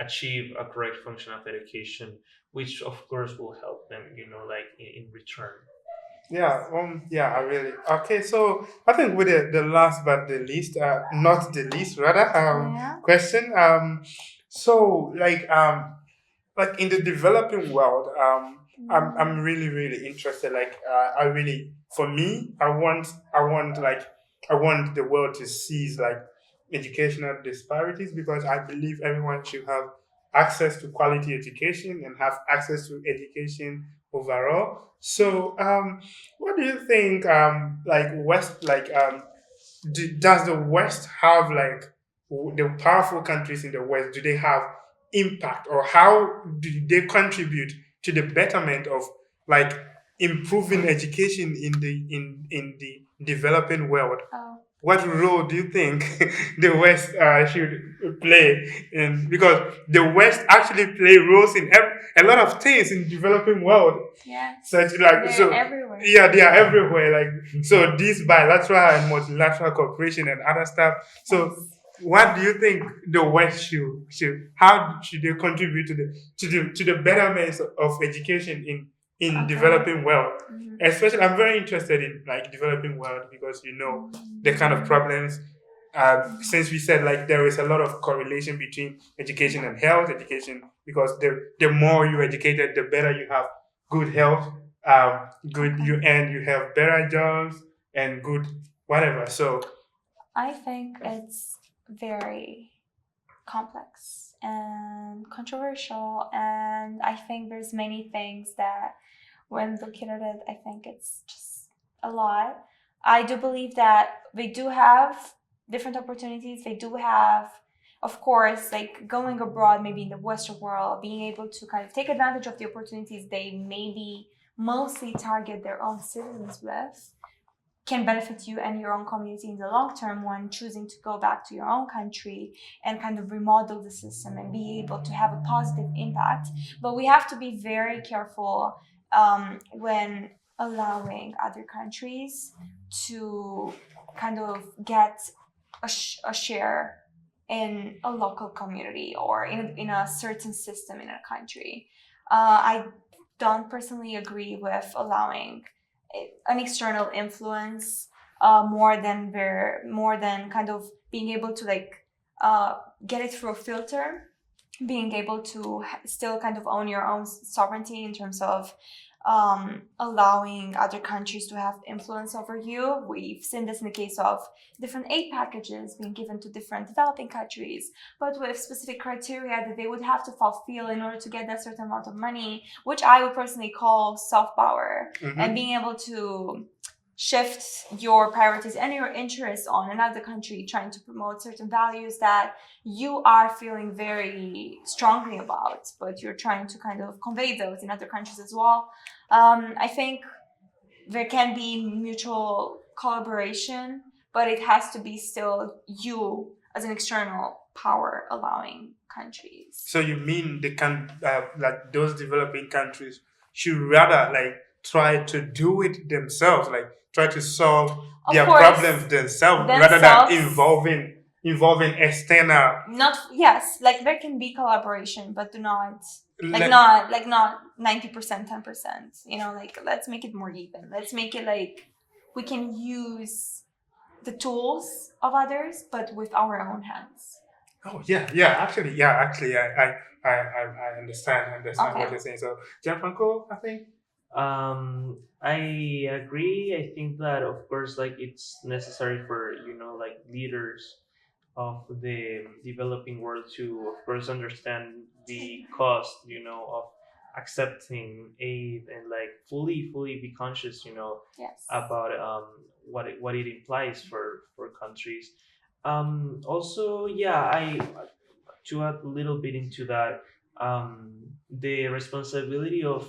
achieve a correct function of education, which of course will help them, you know, like in return. Yeah, I really okay. So I think with the last but the least, not the least, rather, question. So like in the developing world, I'm really really interested. Like, I really, for me, I want like I want the world to seize like educational disparities because I believe everyone should have access to quality education and have access to education overall. So, what do you think? Like West, does the West have like the powerful countries in the West? Do they have impact, or how do they contribute to the betterment of like improving education in the developing world? Oh, What role do you think the West should play in? Because the West actually play roles in a lot of things in developing world. yes. Such like They're so, everywhere. yeah, they are everywhere. Like so, this bilateral and multilateral cooperation and other stuff. So, Yes. what do you think the West should? How should they contribute to the betterment of education in Okay. developing world? Mhm. Especially, I'm very interested in like developing world because the kind of problems. Since we said like there is a lot of correlation between education and health, education because the more you educated, the better you have good health, good Okay. you and you have better jobs and good whatever. So I think it's very complex and controversial, and I think there's many things that when looking at it, I think it's just a lot. I do believe that they do have different opportunities. They do have, of course, like going abroad, maybe in the Western world, being able to kind of take advantage of the opportunities they maybe mostly target their own citizens with can benefit you and your own community in the long term when choosing to go back to your own country and kind of remodel the system and be able to have a positive impact. But we have to be very careful when allowing other countries to kind of get a share in a local community or in a certain system in a country. I don't personally agree with allowing an external influence more than kind of being able to like get it through a filter, being able to still kind of own your own sovereignty in terms of allowing other countries to have influence over you. We've seen this in the case of different aid packages being given to different developing countries, but with specific criteria that they would have to fulfill in order to get that certain amount of money, which I would personally call soft power, and being able to shift your priorities and your interests on another country trying to promote certain values that you are feeling very strongly about, but you're trying to kind of convey those in other countries as well. I think there can be mutual collaboration, but it has to be still you as an external power allowing countries. so you mean they can like those developing countries should rather like try to do it themselves, like try to solve Of their course, problems themselves rather than involving external. Not yes, like there can be collaboration, but do not Let- not 90%, 10%. You know, like let's make it more even. Let's make it like we can use the tools of others, but with our own hands. Oh actually, I understand Okay. what you're saying. So Gianfranco, I think. I agree. I think that of course, like it's necessary for like leaders of the developing world to, of course, understand the cost, of accepting aid and like fully be conscious, Yes. about what it implies for countries. Also, yeah, I to add a little bit into that, the responsibility of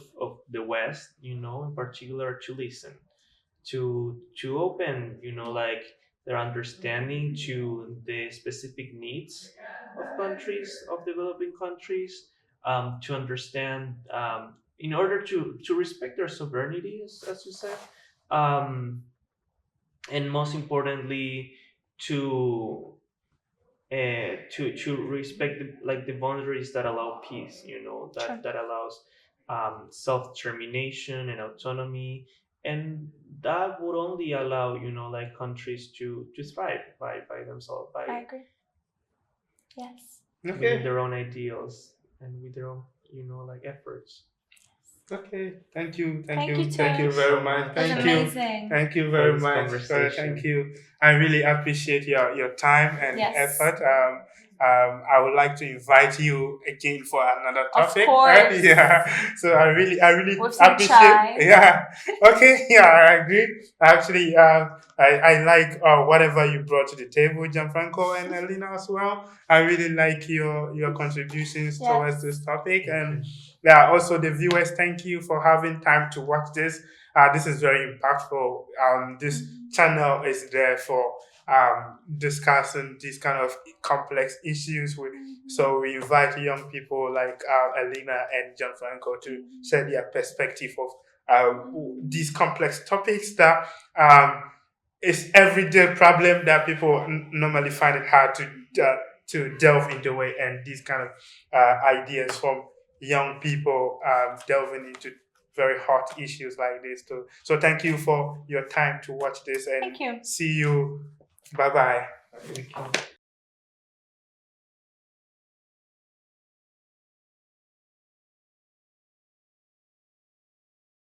the West, in particular, to listen, to open, like their understanding to the specific needs of countries, of developing countries, to understand, in order to respect their sovereignty, as you said, um, and most importantly, to to respect the boundaries that allow peace, Sure. that allows self-determination and autonomy, and that would only allow, like countries to thrive by themselves, I agree. Yes. within Okay. their own ideals and with their own, like efforts. Okay, thank you, Thank you, thank you Tosh. very So much. much It was Thank you, amazing. thank you for very this much. conversation. Thank you. I really appreciate your time and Yes. effort. I would like to invite you again for another Of topic. course. Yeah. So I really With some appreciate. chai. Yeah. Okay. Yeah, I agree. Actually, I like whatever you brought to the table, Gianfranco and Elena as well. I really like your contributions Yes. towards this topic. Thank And you. yeah, also the viewers, thank you for having time to watch this. This is very impactful. This channel is there for discussing these kind of complex issues. So we invite young people like Elena and Gianfranco to share their perspective of these complex topics that is everyday problem that people normally find it hard to delve into it, and these kind of ideas from young people delving into very hot issues like this too. So thank you for your time to watch this, and Thank you. see you. Bye bye. Thank you.